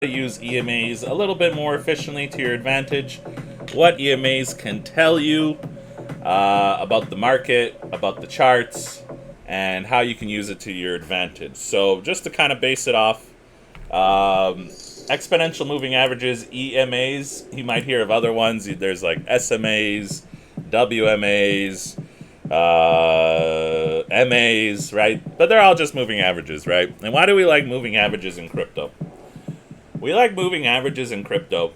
To use EMAs a little bit more efficiently to your advantage, what EMAs can tell you about the market, about the charts, and how you can use it to your advantage. So, just to kind of base it off, exponential moving averages, EMAs, you might hear of other ones. There's like SMAs, WMAs, MAs, right? But they're all just moving averages, right? And why do we like moving averages in crypto? We like moving averages in crypto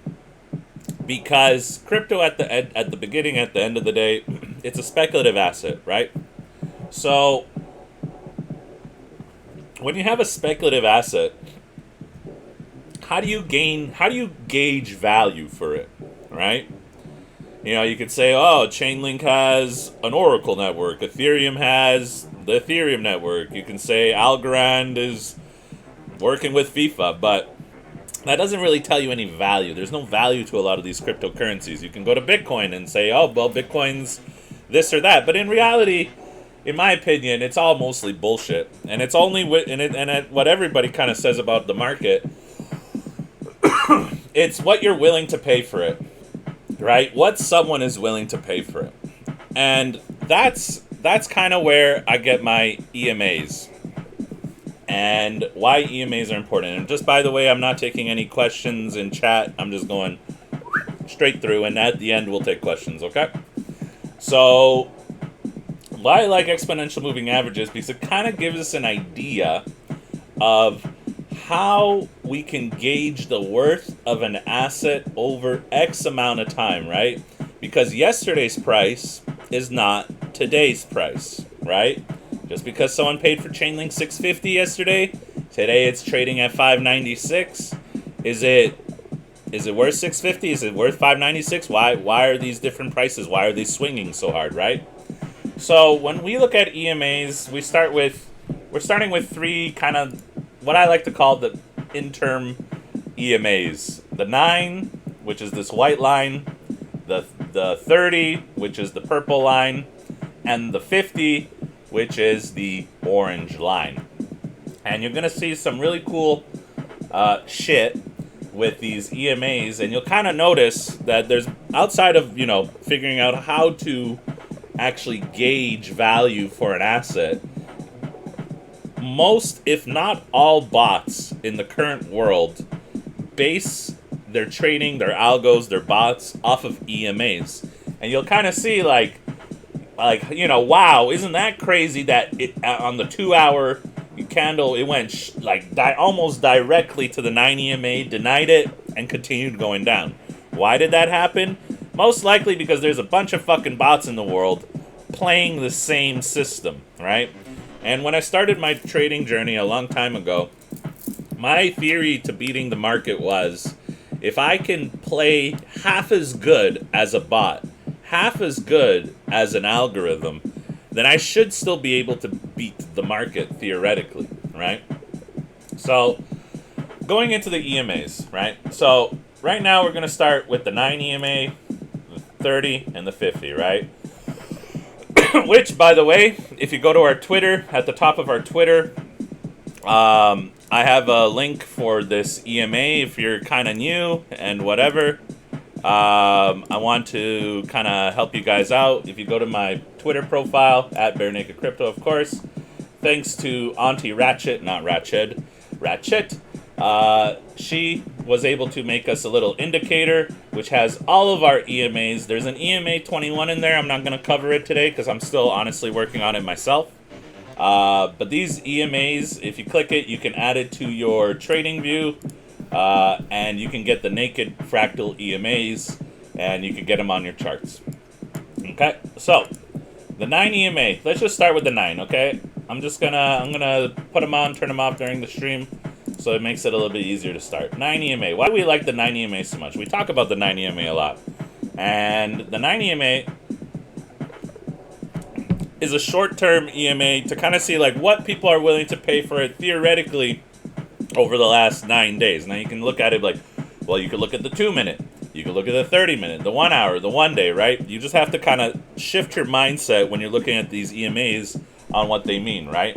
because crypto at the beginning, at the end of the day, it's a speculative asset, right? So when you have a speculative asset, how do you gauge value for it, right? You know, you could say, oh, Chainlink has an Oracle network, Ethereum has the Ethereum network. You can say Algorand is working with FIFA, but that doesn't really tell you any value. There's no value to a lot of these cryptocurrencies. You can go to Bitcoin and say, oh, well, Bitcoin's this or that. But in reality, in my opinion, it's all mostly bullshit. And it's only what everybody kind of says about the market, it's what you're willing to pay for it, right? What someone is willing to pay for it. And that's kind of where I get my EMAs and why EMAs are important. And just by the way, I'm not taking any questions in chat. I'm just going straight through, and at the end, we'll take questions, okay? So, why I like exponential moving averages? Because it kind of gives us an idea of how we can gauge the worth of an asset over X amount of time, right? Because yesterday's price is not today's price, right? Just because someone paid for Chainlink 650 yesterday, today it's trading at 596. Is it worth 650? Is it worth 596? Why are these different prices? Why are they swinging so hard, right? So when we look at EMAs, we're starting with three kind of what I like to call the interim EMAs. The 9, which is this white line, the 30, which is the purple line, and the 50, which is the orange line. And you're going to see some really cool shit with these EMAs, and you'll kind of notice that there's, outside of, figuring out how to actually gauge value for an asset, most, if not all, bots in the current world base their trading, their algos, their bots off of EMAs. And you'll kind of see wow, isn't that crazy that it on the 2 hour candle it went almost directly to the 9 EMA, denied it, and continued going down. Why did that happen? Most likely because there's a bunch of fucking bots in the world playing the same system, right? And when I started my trading journey a long time ago, my theory to beating the market was, if I can play half as good as a bot, half as good as an algorithm, then I should still be able to beat the market theoretically, right? So, going into the EMAs, right? So, right now we're going to start with the 9 EMA, the 30, and the 50, right? Which, by the way, if you go to our Twitter, at the top of our Twitter, I have a link for this EMA if you're kind of new and whatever. I want to kind of help you guys out. If you go to my Twitter profile, at Bare Naked Crypto, of course, thanks to Auntie Ratchet, not Ratchet, she was able to make us a little indicator, which has all of our EMAs. There's an EMA 21 in there. I'm not going to cover it today because I'm still honestly working on it myself. But these EMAs, if you click it, you can add it to your trading view, and you can get the naked fractal EMAs, and you can get them on your charts. Okay, so the 9 EMA. Let's just start with the 9. Okay, I'm gonna put them on, turn them off during the stream, so it makes it a little bit easier to start. 9 EMA. Why do we like the 9 EMA so much? We talk about the 9 EMA a lot, and the 9 EMA is a short-term EMA to kind of see what people are willing to pay for it theoretically over the last 9 days. Now you can look at it you could look at the 2-minute, you could look at the 30-minute, the 1 hour, the 1 day, right? You just have to kind of shift your mindset when you're looking at these EMAs on what they mean, right?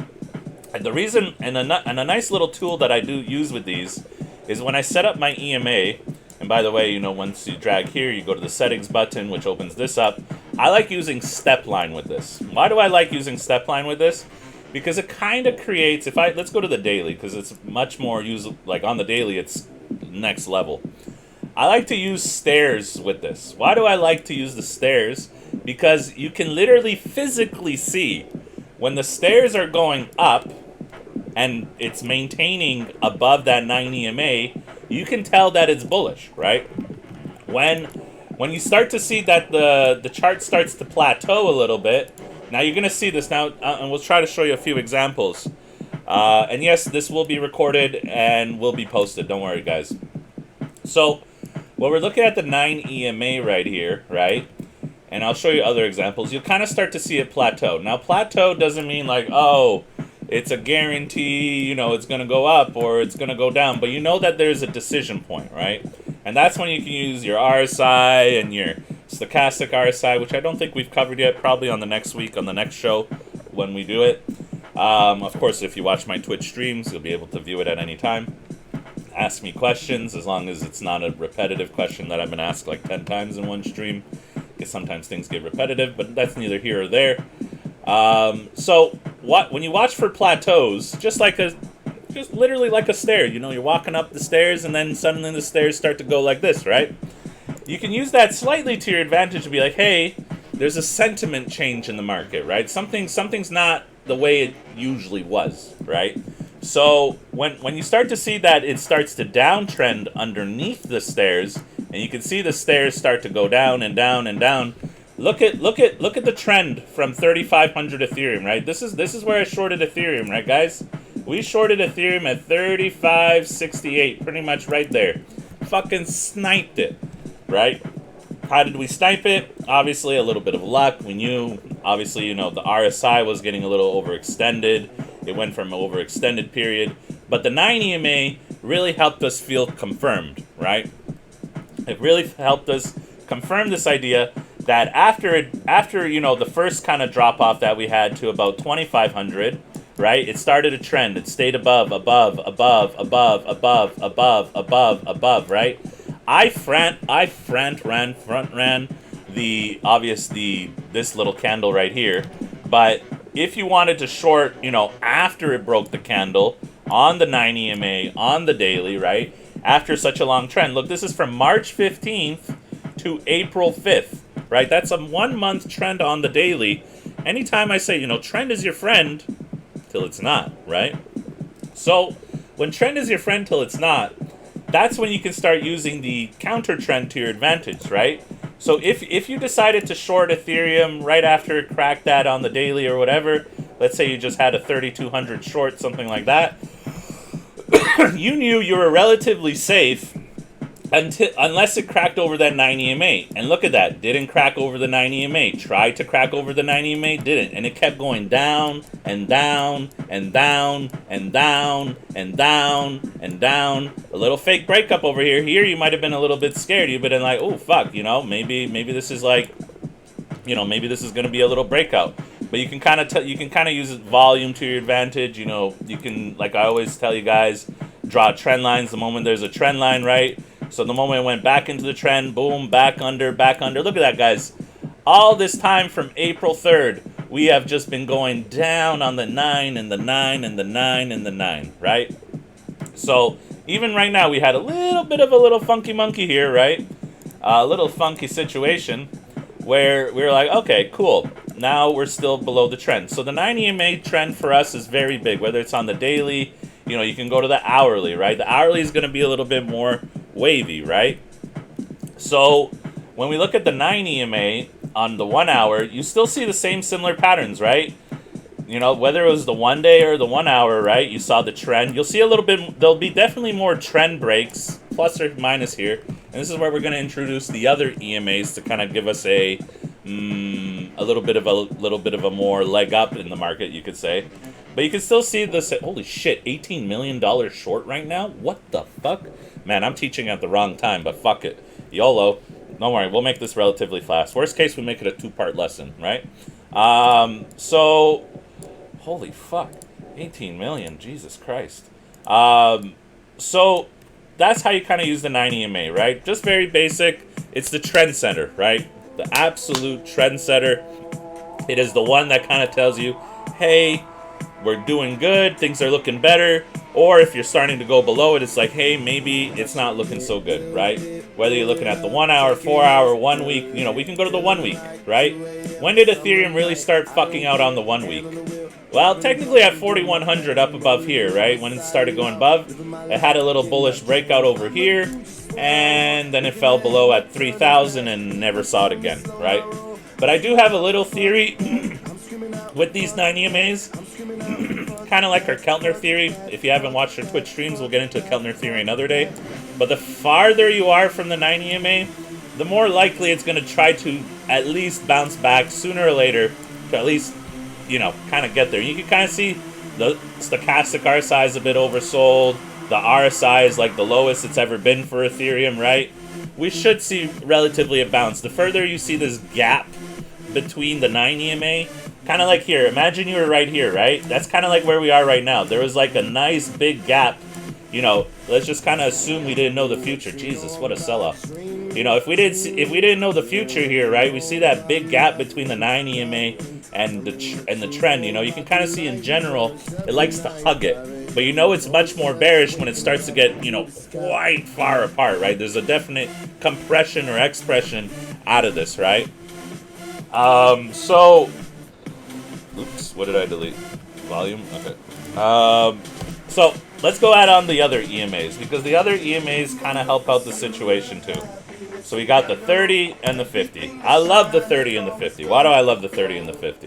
And the reason, and a nice little tool that I do use with these is when I set up my EMA. And by the way, you know, once you drag here, you go to the settings button, which opens this up. I like using step line with this. Why do I like using step line with this? Because it kind of creates, let's go to the daily, because it's much more usable, like on the daily, it's next level. I like to use stairs with this. Why do I like to use the stairs? Because you can literally physically see when the stairs are going up and it's maintaining above that 9 EMA, you can tell that it's bullish, right? When you start to see that the chart starts to plateau a little bit, now you're going to see this now, and we'll try to show you a few examples. And yes, this will be recorded and will be posted. Don't worry, guys. So, well, we're looking at the 9 EMA right here, right? And I'll show you other examples. You'll kind of start to see it plateau. Now, plateau doesn't mean like, oh, it's a guarantee, you know, it's going to go up or it's going to go down. But you know that there's a decision point, right? And that's when you can use your RSI and your stochastic RSI, which I don't think we've covered yet, probably on the next week, on the next show when we do it. Of course, if you watch my Twitch streams, you'll be able to view it at any time. Ask me questions, as long as it's not a repetitive question that I've been asked like 10 times in one stream. Because sometimes things get repetitive, but that's neither here or there. So when you watch for plateaus, just literally like a stair, you know, you're walking up the stairs and then suddenly the stairs start to go like this, right? You can use that slightly to your advantage to be like, hey, there's a sentiment change in the market, right? Something's not the way it usually was, right? So when you start to see that it starts to downtrend underneath the stairs, and you can see the stairs start to go down and down and down. Look at the trend from 3,500 Ethereum, right? This is where I shorted Ethereum, right, guys? We shorted Ethereum at 35.68, pretty much right there. Fucking sniped it, right? How did we snipe it? Obviously, a little bit of luck. We knew, obviously, you know, the RSI was getting a little overextended. It went from an overextended period. But the 9 EMA really helped us feel confirmed, right? It really helped us confirm this idea that after you know, the first kind of drop off that we had to about 2,500, right? It started a trend. It stayed above, right? I front ran this little candle right here, but if you wanted to short, you know, after it broke the candle on the 9 EMA on the daily, right? After such a long trend. Look, this is from March 15th to April 5th, right? That's a 1 month trend on the daily. Anytime I say, you know, trend is your friend till it's not, right? So when trend is your friend till it's not, that's when you can start using the counter trend to your advantage, right? So if you decided to short Ethereum right after it cracked that on the daily or whatever, let's say you just had a 3,200 short, something like that, you knew you were relatively safe unless it cracked over that 9 EMA. And look at that. Didn't crack over the 9 EMA. Tried to crack over the 9 EMA. Didn't. And it kept going down and down and down and down and down and down. A little fake breakup over here. Here you might have been a little bit scared. You've been like, oh, fuck, you know, maybe this is like, you know, maybe this is going to be a little breakout. But you can kind of use volume to your advantage. You know, you can, like I always tell you guys, draw trend lines the moment there's a trend line, right? So the moment it went back into the trend, boom, back under. Look at that, guys. All this time from April 3rd, we have just been going down on the 9 and the 9 and the 9 and the 9, right? So even right now, we had a little bit of a little funky monkey here, right? A little funky situation where we were like, okay, cool. Now we're still below the trend. So the 9 EMA trend for us is very big, whether it's on the daily, you know, you can go to the hourly, right? The hourly is going to be a little bit more wavy, right? So when we look at the 9 EMA on the 1 hour, you still see the same similar patterns, right? You know, whether it was the 1 day or the 1 hour, right? You saw the trend. You'll see a little bit, there'll be definitely more trend breaks, plus or minus here. And this is where we're going to introduce the other EMAs to kind of give us a little bit of a more leg up in the market, you could say. But you can still see this. Holy shit, $18 million short right now? What the fuck? Man, I'm teaching at the wrong time, but fuck it. YOLO. Don't worry, we'll make this relatively fast. Worst case, we make it a 2-part lesson, right? So, holy fuck. 18 million, Jesus Christ. So, that's how you kind of use the 9 EMA, right? Just very basic. It's the trend setter, right? The absolute trend setter. It is the one that kind of tells you, hey, we're doing good, things are looking better. Or if you're starting to go below it, it's like, hey, maybe it's not looking so good, right? Whether you're looking at the 1 hour, 4 hour, 1 week, we can go to the 1 week, right? When did Ethereum really start fucking out on the 1 week? Well, technically at 4,100 up above here, right? When it started going above, it had a little bullish breakout over here, and then it fell below at 3,000 and never saw it again, right? But I do have a little theory with these 9 EMAs, kind of like our Keltner theory. If you haven't watched our Twitch streams, we'll get into Keltner theory another day. But the farther you are from the 9 EMA, the more likely it's going to try to at least bounce back sooner or later to at least, kind of get there. You can kind of see the stochastic RSI is a bit oversold. The RSI is like the lowest it's ever been for Ethereum, right? We should see relatively a bounce. The further you see this gap between the 9 EMA, kind of like here. Imagine you were right here, right? That's kind of like where we are right now. There was like a nice big gap. Let's just kind of assume we didn't know the future. Jesus, what a sell-off. If we didn't know the future here, right? We see that big gap between the 9 EMA and the trend. You can kind of see in general it likes to hug it. But it's much more bearish when it starts to get, quite far apart, right? There's a definite compression or expression out of this, right? Oops, what did I delete? Volume? Okay. So, let's go add on the other EMAs, because the other EMAs kind of help out the situation too. So we got the 30 and the 50. I love the 30 and the 50. Why do I love the 30 and the 50?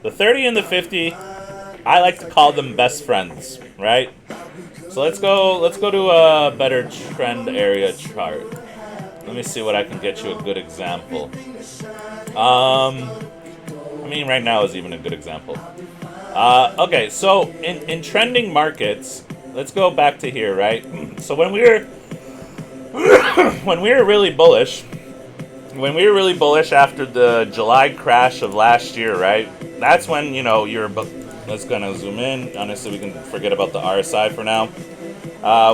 The 30 and the 50, I like to call them best friends, right? So let's go to a better trend area chart. Let me see what I can get you a good example. Right now is even a good example. Okay, so in trending markets, let's go back to here, right? So when we were really bullish, after the July crash of last year, right? That's when let's gonna zoom in. Honestly, we can forget about the RSI for now.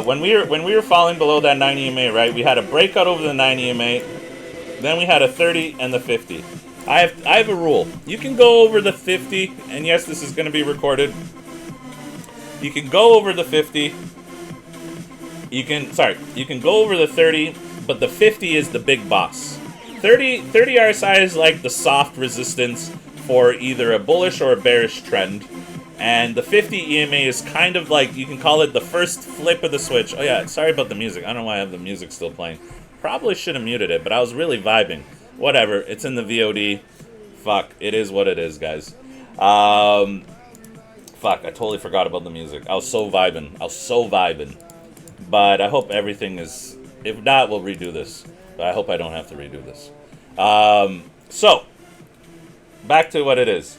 When we were falling below that 9 EMA, right? We had a breakout over the 9 EMA. Then we had a 30 and the 50. I have a rule. You can go over the 50, and yes, this is going to be recorded. You can go over the 50. You can go over the 30, but the 50 is the big boss. 30 RSI is like the soft resistance for either a bullish or a bearish trend. And the 50 EMA is kind of like, you can call it the first flip of the switch. Oh yeah, sorry about the music. I don't know why I have the music still playing. Probably should have muted it, but I was really vibing. Whatever, it's in the VOD. Fuck, it is what it is, guys. Fuck, I totally forgot about the music. I was so vibing. But I hope everything is... If not, we'll redo this. But I hope I don't have to redo this. So, back to what it is.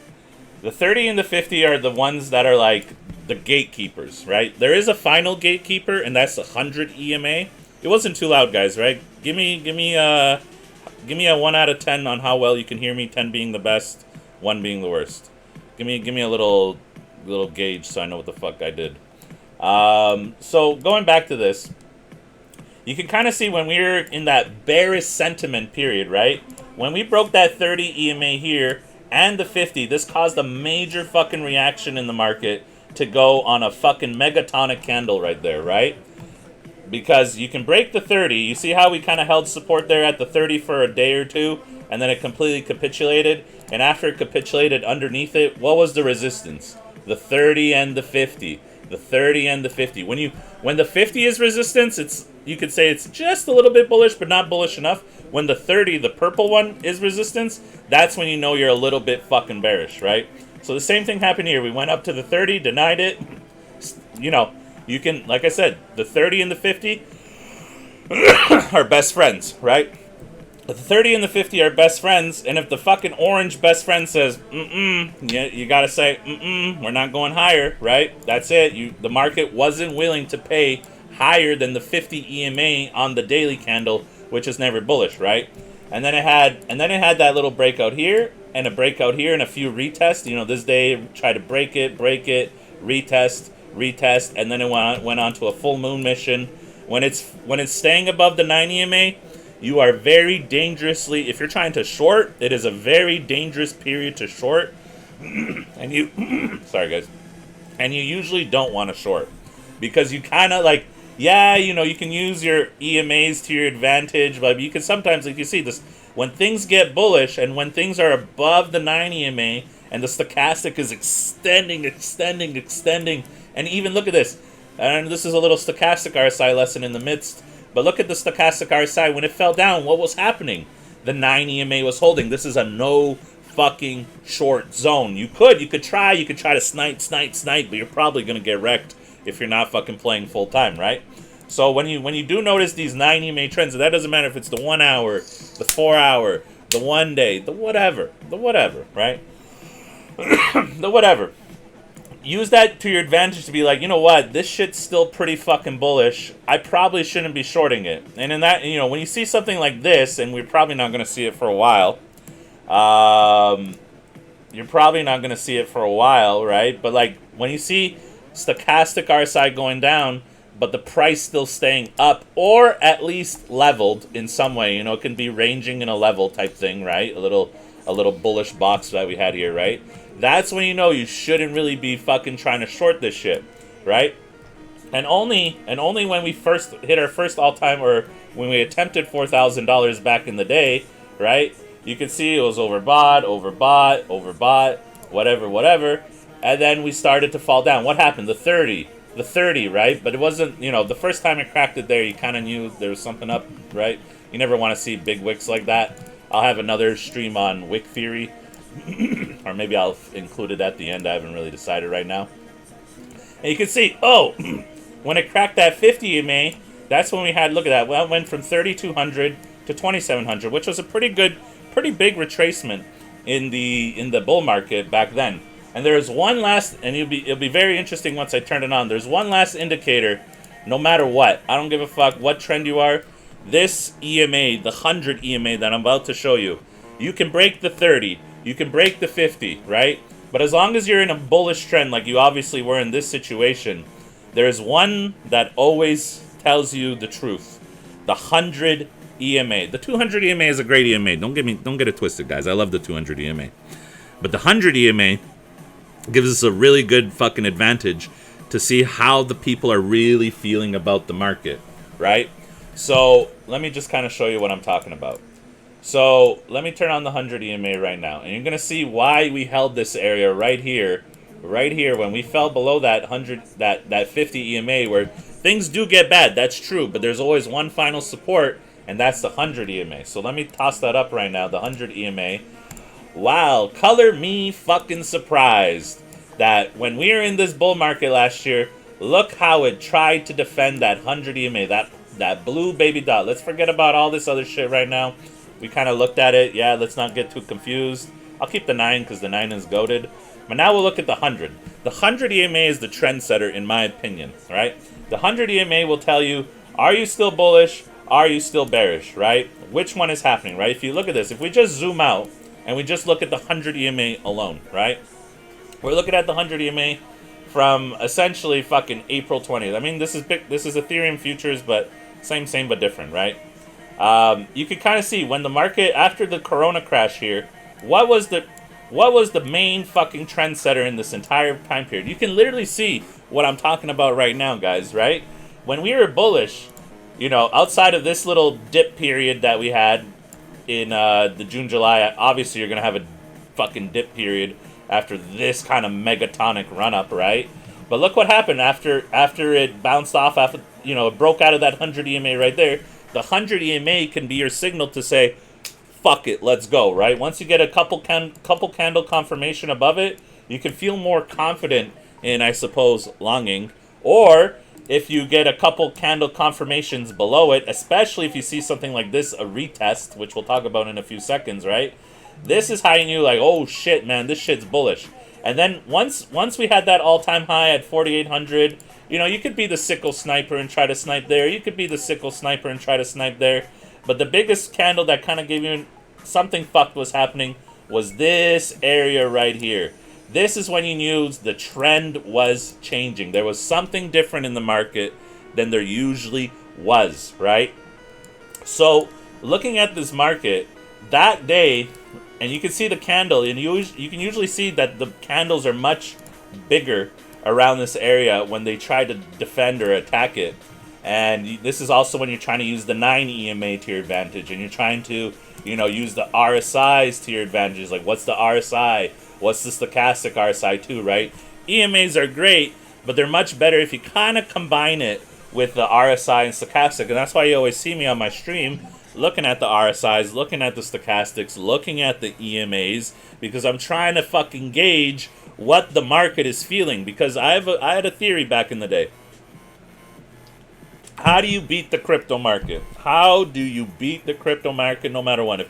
The 30 and the 50 are the ones that are like the gatekeepers, right? There is a final gatekeeper, and that's 100 EMA. It wasn't too loud, guys, right? Give me a 1 out of 10 on how well you can hear me, 10 being the best, 1 being the worst. Give me a little gauge so I know what the fuck I did. So going back to this, you can kind of see when we were in that bearish sentiment period, right? When we broke that 30 EMA here and the 50, this caused a major fucking reaction in the market to go on a fucking megatonic candle right there, right? Because you can break the 30. You see how we kind of held support there at the 30 for a day or two, and then it completely capitulated. And after it capitulated underneath it, what was the resistance? The 30 and the 50. The 30 and the 50. When the 50 is resistance, you could say it's just a little bit bullish, but not bullish enough. When the 30, the purple one, is resistance, that's when you know you're a little bit fucking bearish, right? So the same thing happened here. We went up to the 30, denied it. You can, like I said, the 30 and the 50 are best friends, right? The 30 and the 50 are best friends, and if the fucking orange best friend says, you gotta say, we're not going higher, right? That's it. The market wasn't willing to pay higher than the 50 EMA on the daily candle, which is never bullish, right? And then it had that little breakout here, and a breakout here, and a few retests. This day, try to break it, retest, and then it went on to a full moon mission, When it's staying above the 9 EMA, you are very dangerously, if you're trying to short, it is a very dangerous period to short. And you sorry guys. And you usually don't want to short because you kind of like, yeah, you know, you can use your EMAs to your advantage, but you can sometimes, like you see this, when things get bullish and when things are above the 9 EMA and the stochastic is extending, and even look at this, and this is a little stochastic RSI lesson in the midst, but look at the stochastic RSI. When it fell down, what was happening? The 9 EMA was holding. This is a no fucking short zone. You could try to snipe, but you're probably gonna get wrecked if you're not fucking playing full time, right? So when you do notice these 9 EMA trends, that doesn't matter if it's the 1 hour, the 4 hour, the 1 day, the whatever, right? The whatever. Use that to your advantage to be like, you know what, this shit's still pretty fucking bullish. I probably shouldn't be shorting it. And in that, you know, when you see something like this, and we're probably not gonna see it for a while, you're probably not going to see it for a while, right? But like when you see stochastic RSI going down, but the price still staying up or at least leveled in some way, you know, it can be ranging in a level type thing, right? A little bullish box that we had here, right? That's when you know you shouldn't really be fucking trying to short this shit, right? And only when we first hit our first all-time, or when we attempted $4,000 back in the day, right? You can see it was overbought, whatever. And then we started to fall down. What happened? The 30, right? But it wasn't, you know, the first time it cracked it there, you kind of knew there was something up, right? You never want to see big wicks like that. I'll have another stream on wick theory. Or maybe I'll include it at the end. I haven't really decided right now. And you can see, oh, when it cracked that 50 EMA, that's when we had, look at that. Well, it went from 3,200 to 2,700, which was a pretty big retracement in the bull market back then. And there's one last, and it'll be very interesting once I turn it on. There's one last indicator, no matter what. I don't give a fuck what trend you are. This EMA, the 100 EMA that I'm about to show you, you can break the 30, you can break the 50, right? But as long as you're in a bullish trend, like you obviously were in this situation, there's one that always tells you the truth. The 100 EMA. The 200 EMA is a great EMA. Don't get it twisted, guys. I love the 200 EMA. But the 100 EMA gives us a really good fucking advantage to see how the people are really feeling about the market, right? So let me just kind of show you what I'm talking about. So let me turn on the 100 EMA right now, and you're gonna see why we held this area right here when we fell below that 100, that 50 EMA, where things do get bad. That's true, but there's always one final support, and that's the 100 EMA. So let me toss that up right now. The 100 EMA. Wow, color me fucking surprised that when we were in this bull market last year, look how it tried to defend that 100 EMA, that blue baby dot. Let's forget about all this other shit right now. We kind of looked at it. Yeah, let's not get too confused. I'll keep the 9 because the 9 is goated. But now we'll look at the 100. The 100 EMA is the trendsetter, in my opinion, right? The 100 EMA will tell you, are you still bullish? Are you still bearish, right? Which one is happening, right? If you look at this, if we just zoom out and we just look at the 100 EMA alone, right? We're looking at the 100 EMA from essentially fucking April 20th. I mean, this is Ethereum futures, but same but different, right? You can kind of see when the market, after the Corona crash here, what was the main fucking trendsetter in this entire time period? You can literally see what I'm talking about right now, guys, right? When we were bullish, you know, outside of this little dip period that we had in the June, July, obviously you're going to have a fucking dip period after this kind of megatonic run-up, right? But look what happened after it bounced off, after, you know, it broke out of that 100 EMA right there. The 100 EMA can be your signal to say, fuck it, let's go, right? Once you get a couple candle confirmation above it, you can feel more confident in, I suppose, longing. Or if you get a couple candle confirmations below it, especially if you see something like this, a retest, which we'll talk about in a few seconds, right? This is how you knew, like, oh shit, man, this shit's bullish. And then once we had that all-time high at 4,800, you know, you could be the sickle sniper and try to snipe there. You could be the sickle sniper and try to snipe there. But the biggest candle that kind of gave you something fucked was happening was this area right here. This is when you knew the trend was changing. There was something different in the market than there usually was, right? So looking at this market that day, and you can see the candle, and you can usually see that the candles are much bigger around this area when they try to defend or attack it. And this is also when you're trying to use the 9 EMA to your advantage, and you're trying to, use the RSIs to your advantage. Like, what's the RSI? What's the stochastic RSI too, right? EMAs are great, but they're much better if you kind of combine it with the RSI and stochastic. And that's why you always see me on my stream looking at the RSIs, looking at the stochastics, looking at the EMAs, because I'm trying to fucking gauge what the market is feeling. Because I had a theory back in the day. How do you beat the crypto market? How do you beat the crypto market no matter what?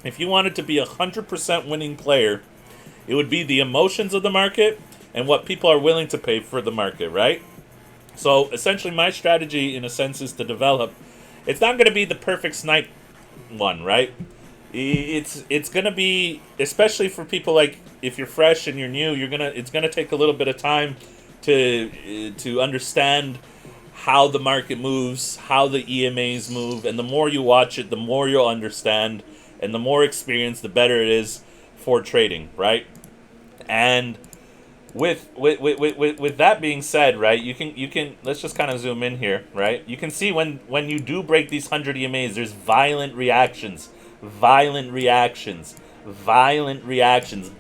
If you wanted to be 100% winning player, it would be the emotions of the market and what people are willing to pay for the market, right? So essentially my strategy, in a sense, is to develop. It's not going to be the perfect snipe one, right? It's going to be, especially for people like, if you're fresh and you're new, it's going to take a little bit of time to understand how the market moves, how the EMAs move, and the more you watch it, the more you'll understand, and the more experience, the better it is for trading, right? And with that being said, right, you can let's just kind of zoom in here, right? You can see when you do break these 100 EMAs, there's violent reactions,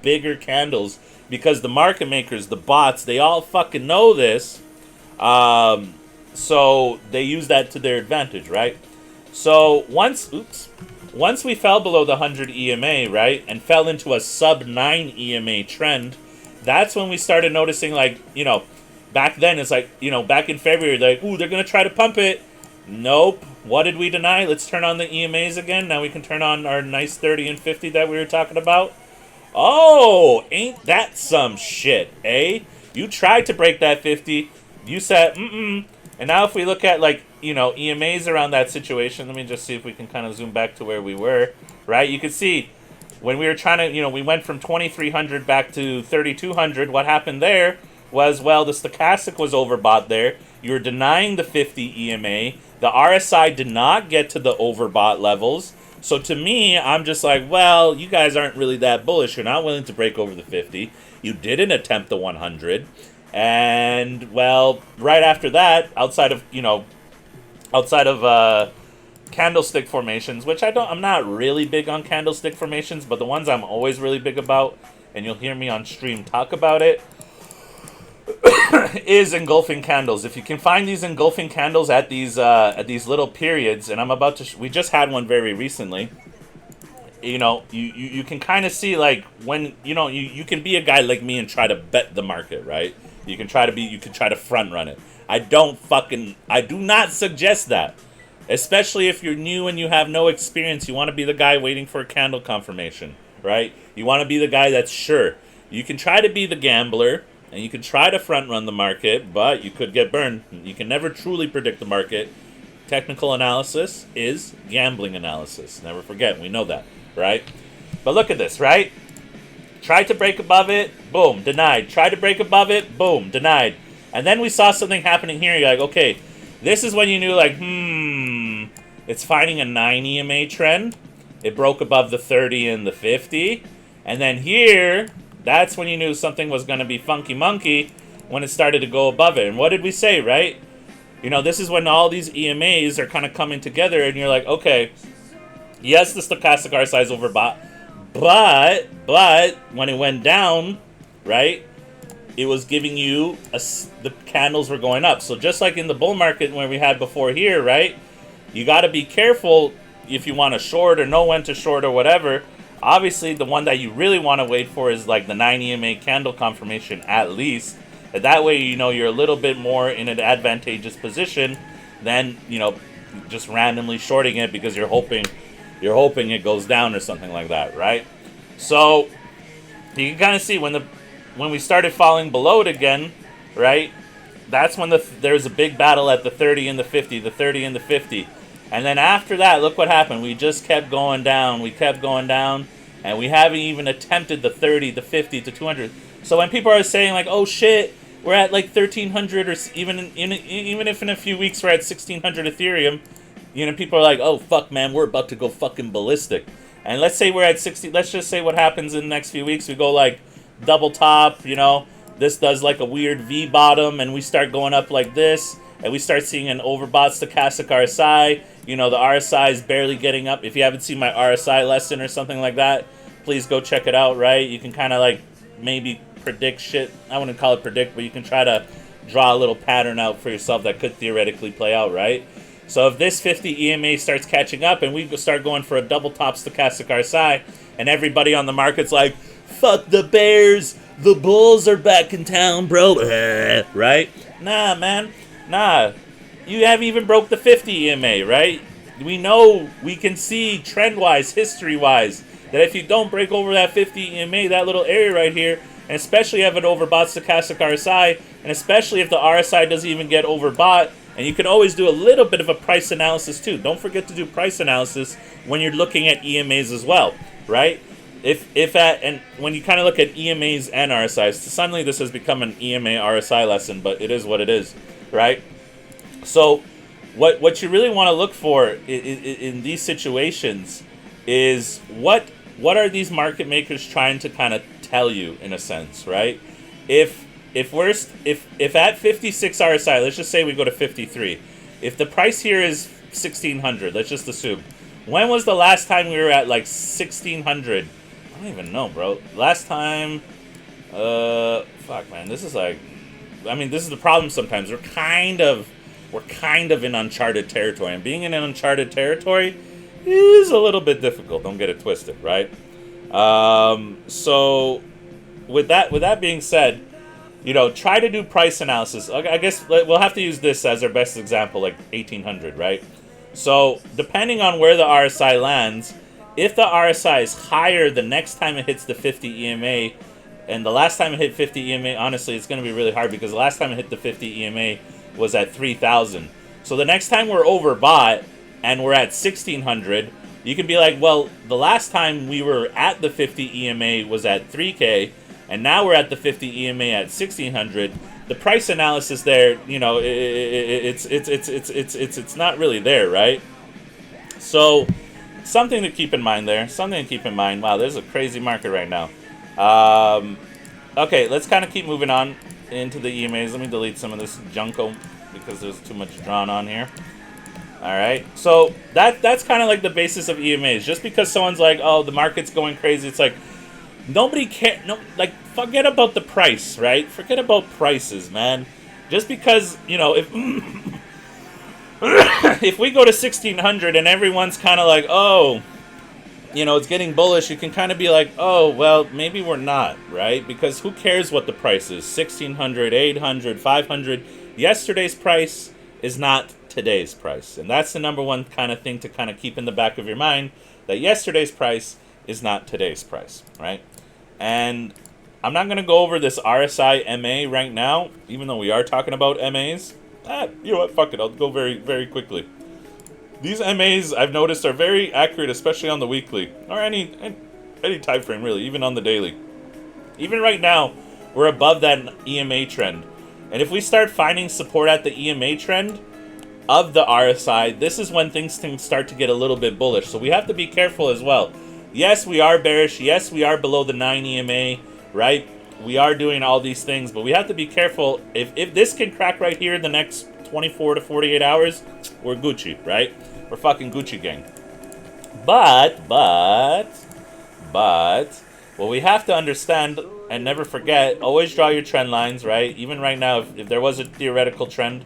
bigger candles, because the market makers, the bots, they all fucking know this. So they use that to their advantage, right? So once we fell below the 100 EMA, right, and fell into a sub 9 EMA trend, that's when we started noticing, like, back then, it's like, back in February, like, ooh, they're going to try to pump it. Nope. What did we deny? Let's turn on the EMAs again. Now we can turn on our nice 30 and 50 that we were talking about. Oh, ain't that some shit, eh? You tried to break that 50. You said, And now if we look at, like, EMAs around that situation, let me just see if we can kind of zoom back to where we were, right? You can see when we were trying to, we went from 2,300 back to 3,200. What happened there was, well, the stochastic was overbought there. You were denying the 50 EMA. The RSI did not get to the overbought levels. So to me, I'm just like, well, you guys aren't really that bullish. You're not willing to break over the 50. You didn't attempt the 100. And, well, right after that, outside of candlestick formations, which I'm not really big on candlestick formations, but the ones I'm always really big about, and you'll hear me on stream talk about it, is engulfing candles. If you can find these engulfing candles at these little periods, and we just had one very recently. You can kind of see, like, when you can be a guy like me and try to bet the market, right? You can try to front run it. I do not suggest that. Especially if you're new and you have no experience. You want to be the guy waiting for a candle confirmation, right? You want to be the guy that's sure. You can try to be the gambler, and you can try to front run the market, but you could get burned. You can never truly predict the market. Technical analysis is gambling analysis. Never forget, we know that, right? But look at this, right? Tried to break above it, boom, denied. Tried to break above it, boom, denied. And then we saw something happening here. You're like, okay, this is when you knew, like, it's finding a 9 EMA trend. It broke above the 30 and the 50. And then here, that's when you knew something was going to be funky monkey, when it started to go above it. And what did we say, right? This is when all these EMAs are kind of coming together, and you're like, okay, yes, the stochastic RSI is overbought, but when it went down, right, it was giving you the candles were going up. So just like in the bull market when we had before here, right, you got to be careful if you want to short or know when to short or whatever. Obviously, the one that you really want to wait for is like the 9 EMA candle confirmation at least. And that way, you're a little bit more in an advantageous position than, just randomly shorting it because you're hoping it goes down or something like that, right? So you can kind of see when we started falling below it again, right? That's when there's a big battle at the 30 and the 50, the 30 and the 50. And then after that, look what happened. We just kept going down. We kept going down, and we haven't even attempted the 30, the 50, the 200. So when people are saying, like, oh, shit, we're at like 1,300, or even if in a few weeks we're at 1,600 Ethereum, you know, people are like, oh fuck, man, we're about to go fucking ballistic. And let's say we're at 60. Let's just say what happens in the next few weeks. We go like double top, you know. This does like a weird V bottom, and we start going up like this, and we start seeing an overbought stochastic RSI. You know, the RSI is barely getting up. If you haven't seen my RSI lesson or something like that, please go check it out, right? You can kind of like maybe predict shit. I wouldn't call it predict, but you can try to draw a little pattern out for yourself that could theoretically play out, right? So if this 50 EMA starts catching up and we start going for a double top stochastic RSI, and everybody on the market's like, fuck the bears, the bulls are back in town, bro, right? Nah, man, nah. You haven't even broke the 50 EMA, right? We know, we can see trend-wise, history-wise, that if you don't break over that 50 EMA, that little area right here, and especially have an overbought stochastic RSI, and especially if the RSI doesn't even get overbought, and you can always do a little bit of a price analysis too. Don't forget to do price analysis when you're looking at EMAs as well, right? And when you kind of look at EMAs and RSIs, suddenly this has become an EMA RSI lesson, but it is what it is, right? So what you really want to look for in these situations is what are these market makers trying to kind of tell you, in a sense, right? If at 56 RSI, let's just say we go to 53. If the price here is 1,600, let's just assume. When was the last time we were at like 1,600? I don't even know, bro. Last time, fuck, man. This is like, I mean, this is the problem sometimes. We're kind of in uncharted territory, and being in an uncharted territory is a little bit difficult. Don't get it twisted, right? So with that being said, you know, try to do price analysis. I guess we'll have to use this as our best example, like 1,800, right? So depending on where the RSI lands, if the RSI is higher the next time it hits the 50 EMA, and the last time it hit 50 EMA, honestly, it's going to be really hard because the last time it hit the 50 EMA was at 3,000. So the next time we're overbought and we're at 1,600, you can be like, well, the last time we were at the 50 EMA was at 3K, and now we're at the 50 EMA at 1,600. The price analysis there, you know, it's not really there, right? So something to keep in mind there. Something to keep in mind. Wow, there's a crazy market right now. Okay, let's kind of keep moving on into the EMAs. Let me delete some of this junko because there's too much drawn on here. All right, so that's kind of like the basis of EMAs. Just because someone's like, oh, the market's going crazy, it's like, nobody care. No, like, forget about the price, right? Forget about prices, man. Just because, you know, if if we go to 1,600 and everyone's kind of like, oh, you know, it's getting bullish, you can kind of be like, oh, well, maybe we're not, right? Because who cares what the price is? 1,600, 800, 500. Yesterday's price is not today's price, and that's the number one kind of thing to kind of keep in the back of your mind, that yesterday's price is not today's price, right? And I'm not going to go over this RSI MA right now, even though we are talking about MAs. You know what, fuck it, I'll go very, very quickly. These MAs, I've noticed, are very accurate, especially on the weekly, or any time frame, really, even on the daily. Even right now, we're above that EMA trend. And if we start finding support at the EMA trend of the RSI, this is when things can start to get a little bit bullish. So we have to be careful as well. Yes, we are bearish. Yes, we are below the 9 EMA, right? We are doing all these things, but we have to be careful. If this can crack right here in the next 24 to 48 hours, we're Gucci, right? We're fucking Gucci gang. But, what we have to understand and never forget, always draw your trend lines, right? Even right now, if there was a theoretical trend,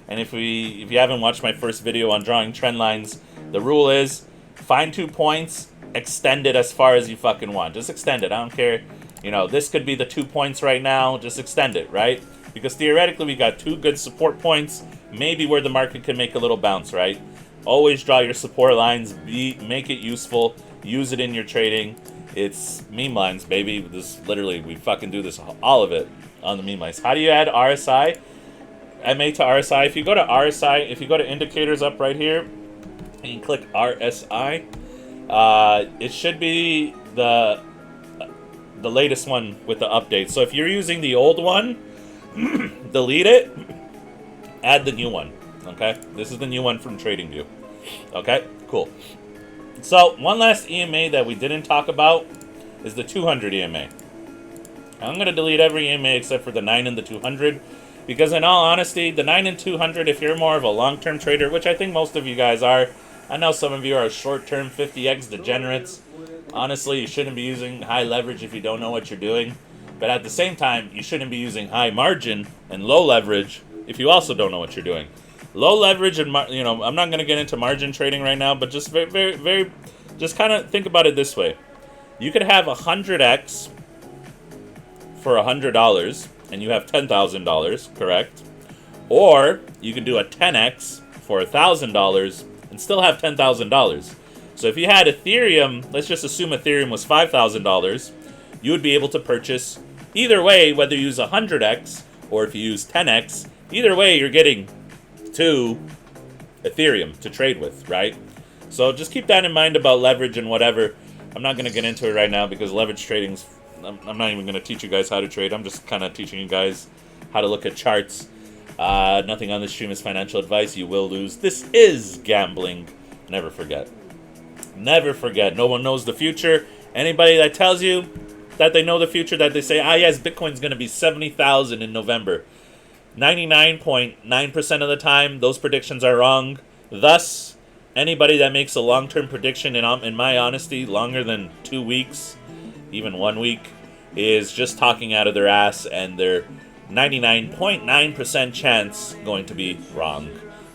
and if you haven't watched my first video on drawing trend lines, the rule is find 2 points, extend it as far as you fucking want. Just extend it. I don't care. You know, this could be the 2 points right now. Just extend it, right? Because theoretically, we got 2 good support points, maybe where the market can make a little bounce, right? Always draw your support lines. Make it useful. Use it in your trading. It's meme lines, baby. This literally, we fucking do this, all of it on the meme lines. How do you add RSI? MA to RSI. If you go to RSI, if you go to indicators up right here, and you click RSI, it should be the latest one with the update. So if you're using the old one, delete it, add the new one. Okay, this is the new one from TradingView. Okay, cool. So one last EMA that we didn't talk about is the 200 EMA. I'm going to delete every EMA except for the 9 and the 200, because in all honesty, the 9 and 200, if you're more of a long-term trader, which I think most of you guys are, I know some of you are short-term 50x degenerates. Honestly, you shouldn't be using high leverage if you don't know what you're doing. But at the same time, you shouldn't be using high margin and low leverage if you also don't know what you're doing. Low leverage and, I'm not going to get into margin trading right now, but just very, just kind of think about it this way. You could have 100x for $100 and you have $10,000, correct? Or you can do a 10x for $1,000 and still have $10,000. So if you had Ethereum, let's just assume Ethereum was $5,000, you would be able to purchase either way, whether you use 100x or if you use 10x, either way you're getting 2 Ethereum to trade with, right? So just keep that in mind about leverage and whatever. I'm not going to get into it right now because leverage trading's, I'm not even going to teach you guys how to trade. I'm just kind of teaching you guys how to look at charts. Nothing on this stream is financial advice. You will lose. This is gambling. Never forget. Never forget. No one knows the future. Anybody that tells you that they know the future, that they say, yes, Bitcoin's going to be 70,000 in November. 99.9% of the time, those predictions are wrong. Thus, anybody that makes a long-term prediction, in my honesty, longer than 2 weeks, even 1 week, is just talking out of their ass, and they're 99.9% chance going to be wrong.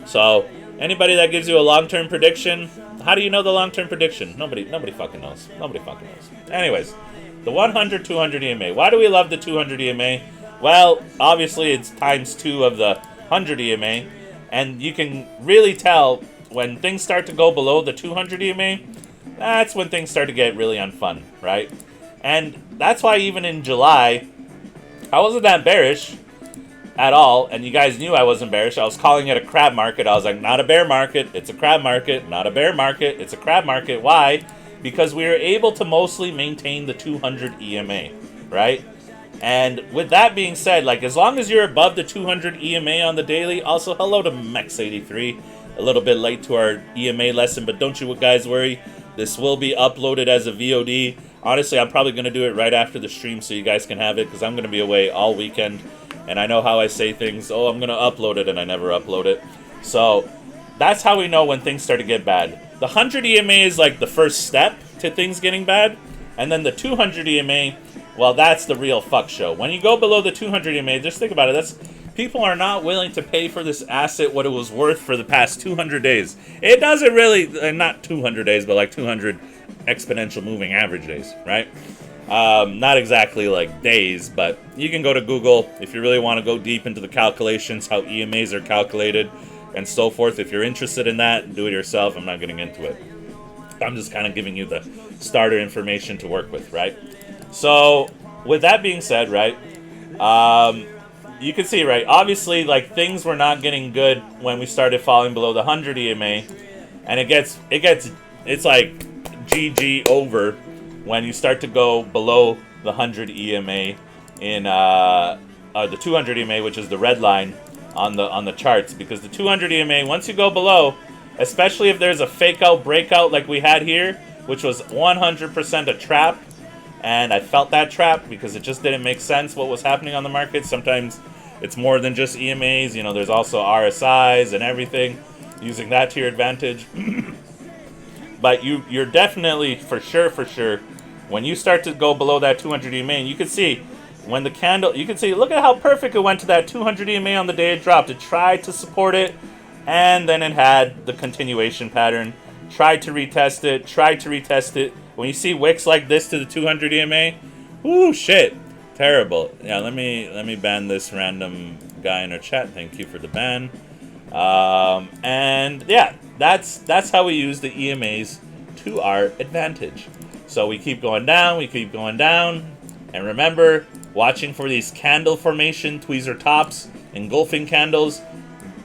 So, anybody that gives you a long-term prediction, how do you know the long-term prediction? Nobody fucking knows. Nobody fucking knows. Anyways, the 100, 200 EMA. Why do we love the 200 EMA? Well, obviously it's times 2 of the 100 EMA, and you can really tell when things start to go below the 200 EMA, that's when things start to get really unfun, right? And that's why even in July, I wasn't that bearish at all, and you guys knew I wasn't bearish. I was calling it a crab market. I was like, not a bear market, it's a crab market. Not a bear market, it's a crab market. Why? Because we were able to mostly maintain the 200 EMA, right? And with that being said, like, as long as you're above the 200 EMA on the daily, also hello to Mex83, a little bit late to our EMA lesson, but don't you guys worry, this will be uploaded as a VOD. Honestly, I'm probably going to do it right after the stream so you guys can have it, because I'm going to be away all weekend, and I know how I say things, oh, I'm going to upload it, and I never upload it. So that's how we know when things start to get bad. The 100 EMA is like the first step to things getting bad, and then the 200 EMA, well, that's the real fuck show. When you go below the 200 EMA, just think about it. People are not willing to pay for this asset what it was worth for the past 200 days. It doesn't really, not 200 days, but like 200 exponential moving average days, right? Not exactly like days, but you can go to Google if you really want to go deep into the calculations, how EMAs are calculated, and so forth. If you're interested in that, do it yourself. I'm not getting into it. I'm just kind of giving you the starter information to work with, right? So, with that being said, right, you can see, right, obviously, like, things were not getting good when we started falling below the 100 EMA, and it's like GG over when you start to go below the 100 EMA in, the 200 EMA, which is the red line on the charts, because the 200 EMA, once you go below, especially if there's a fake out breakout like we had here, which was 100% a trap, and I felt that trap because it just didn't make sense what was happening on the market. Sometimes it's more than just EMAs, there's also RSIs and everything, using that to your advantage. But you're definitely, for sure, when you start to go below that 200 EMA, and you can see, when the candle, you can see, look at how perfect it went to that 200 EMA on the day it dropped. It tried to support it, and then it had the continuation pattern, tried to retest it, When you see wicks like this to the 200 EMA, whoo, shit, terrible. Yeah, let me ban this random guy in our chat. Thank you for the ban. And yeah, that's how we use the EMAs to our advantage. So we keep going down, and remember, watching for these candle formation, tweezer tops, engulfing candles,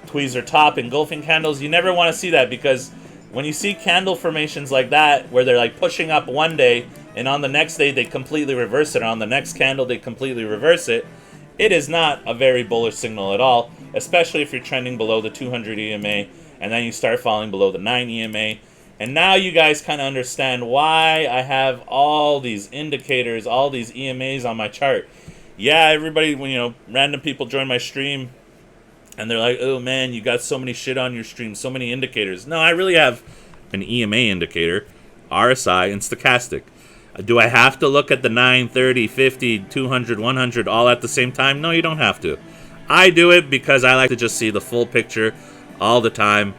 tweezer top, engulfing candles. You never want to see that, because when you see candle formations like that, where they're like pushing up one day, and on the next day they completely reverse it, on the next candle they completely reverse it, it is not a very bullish signal at all, especially if you're trending below the 200 EMA and then you start falling below the 9 EMA. And now you guys kind of understand why I have all these indicators, all these EMAs on my chart. Yeah, everybody, random people join my stream and they're like, oh man, you got so many shit on your stream, so many indicators. No, I really have an EMA indicator, RSI, and stochastic. Do I have to look at the 9, 30, 50, 200, 100 all at the same time? No, you don't have to. I do it because I like to just see the full picture all the time,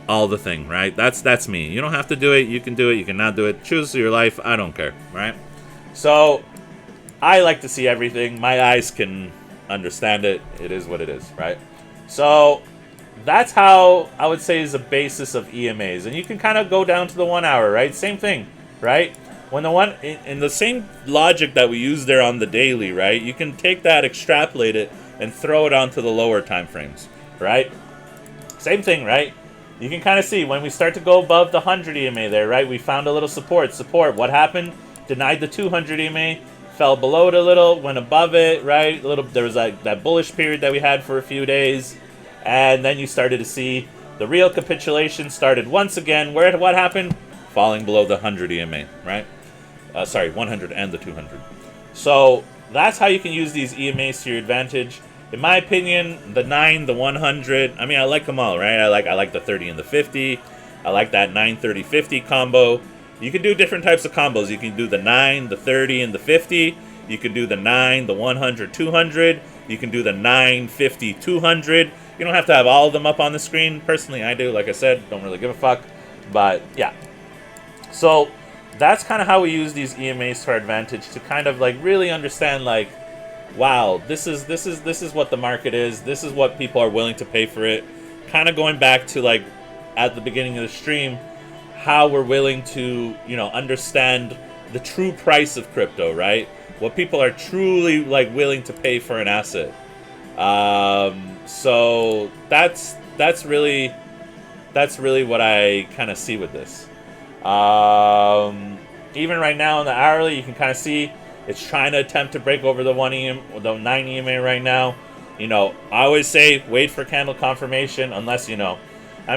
all the thing, right? That's me. You don't have to do it. You can do it. You cannot do it. Choose your life. I don't care, right? So I like to see everything. My eyes can understand it. It is what it is, right? So that's how I would say is the basis of EMAs. And you can kind of go down to the 1 hour, right? Same thing, right? When the one, in the same logic that we use there on the daily, right? You can take that, extrapolate it, and throw it onto the lower time frames, right? Same thing, right? You can kind of see when we start to go above the 100 EMA there, right? We found a little support. What happened? Denied the 200 EMA, fell below it a little, went above it, right? There was that bullish period that we had for a few days, and then you started to see the real capitulation started once again. What happened? Falling below the 100 EMA, right? 100 and the 200. So that's how you can use these EMAs to your advantage. In my opinion, the 9, the 100, I mean, I like them all, right? I like the 30 and the 50. I like that 9, 30, 50 combo. You can do different types of combos. You can do the 9, the 30, and the 50. You can do the 9, the 100, 200. You can do the 9, 50, 200. You don't have to have all of them up on the screen. Personally, I do. Like I said, don't really give a fuck. But, yeah. So that's kind of how we use these EMAs to our advantage to kind of like really understand like, wow, this is what the market is. This is what people are willing to pay for it. Kind of going back to like at the beginning of the stream, how we're willing to, understand the true price of crypto, right? What people are truly like willing to pay for an asset. So that's really what I kind of see with this. Even right now in the hourly, you can kind of see it's trying to attempt to break over the 9 EMA right now. I always say wait for candle confirmation unless, I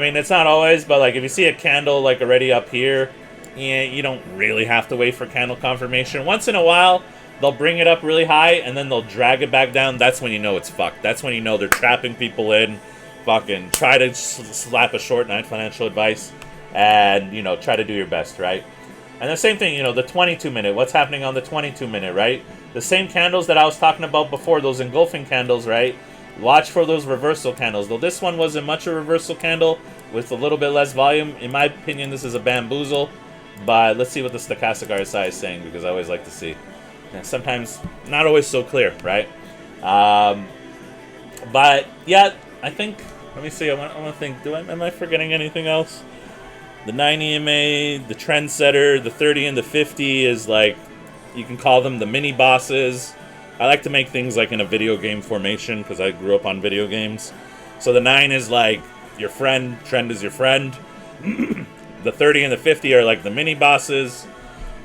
mean, it's not always, but like if you see a candle like already up here, you don't really have to wait for candle confirmation. Once in a while, they'll bring it up really high and then they'll drag it back down. That's when you know it's fucked. That's when you know they're trapping people in. Fucking try to slap a short, not financial advice, and, try to do your best, right? And the same thing, the 22-minute. What's happening on the 22-minute, right? The same candles that I was talking about before, those engulfing candles, right? Watch for those reversal candles. Though this one wasn't much a reversal candle with a little bit less volume. In my opinion, this is a bamboozle. But let's see what the stochastic RSI is saying, because I always like to see. And sometimes not always so clear, right? But yeah, I think. Let me see. I want to think. Am I forgetting anything else? The 9 EMA, the trendsetter, the 30 and the 50 is like, you can call them the mini bosses. I like to make things like in a video game formation because I grew up on video games. So the 9 is like your friend, trend is your friend. The 30 and the 50 are like the mini bosses.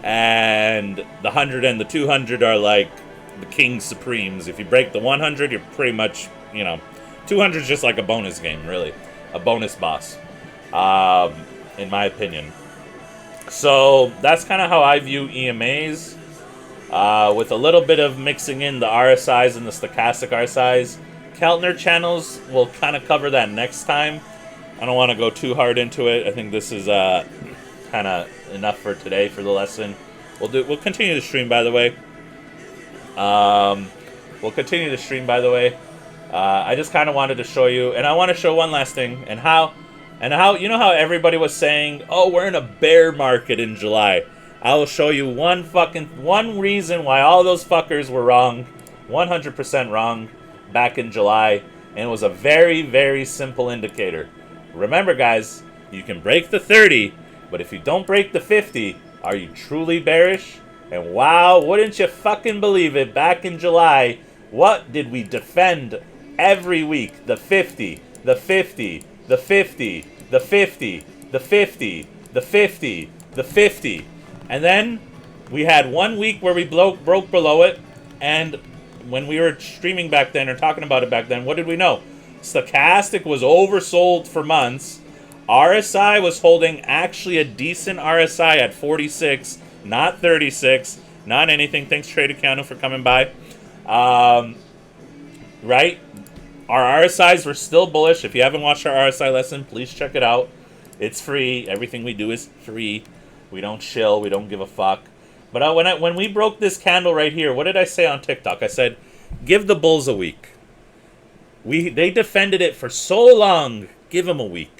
And the 100 and the 200 are like the king supremes. If you break the 100, you're pretty much, 200 is just like a bonus game, really. A bonus boss. In my opinion. So that's kind of how I view EMAs, with a little bit of mixing in the RSIs and the stochastic RSIs. Keltner channels, we'll kind of cover that next time. I don't want to go too hard into it. I think this is kind of enough for today for the lesson. We'll continue the stream, by the way. I just kind of wanted to show you, and I want to show one last thing, and how how everybody was saying, oh, we're in a bear market in July. I will show you one reason why all those fuckers were wrong, 100% wrong, back in July, and it was a very, very simple indicator. Remember, guys, you can break the 30, but if you don't break the 50, are you truly bearish? And wow, wouldn't you fucking believe it, back in July, what did we defend every week? The 50, the 50, the 50, the 50, the 50, the 50, the 50. And then we had 1 week where we broke below it, and when we were streaming back then or talking about it back then, what did we know? Stochastic was oversold for months. RSI was holding actually a decent RSI at 46, not 36, not anything. Thanks, Trade Accounting, for coming by. Right? Our RSIs were still bullish. If you haven't watched our RSI lesson, please check it out. It's free. Everything we do is free. We don't chill. We don't give a fuck. But when we broke this candle right here, what did I say on TikTok? I said, give the bulls a week. They defended it for so long. Give them a week.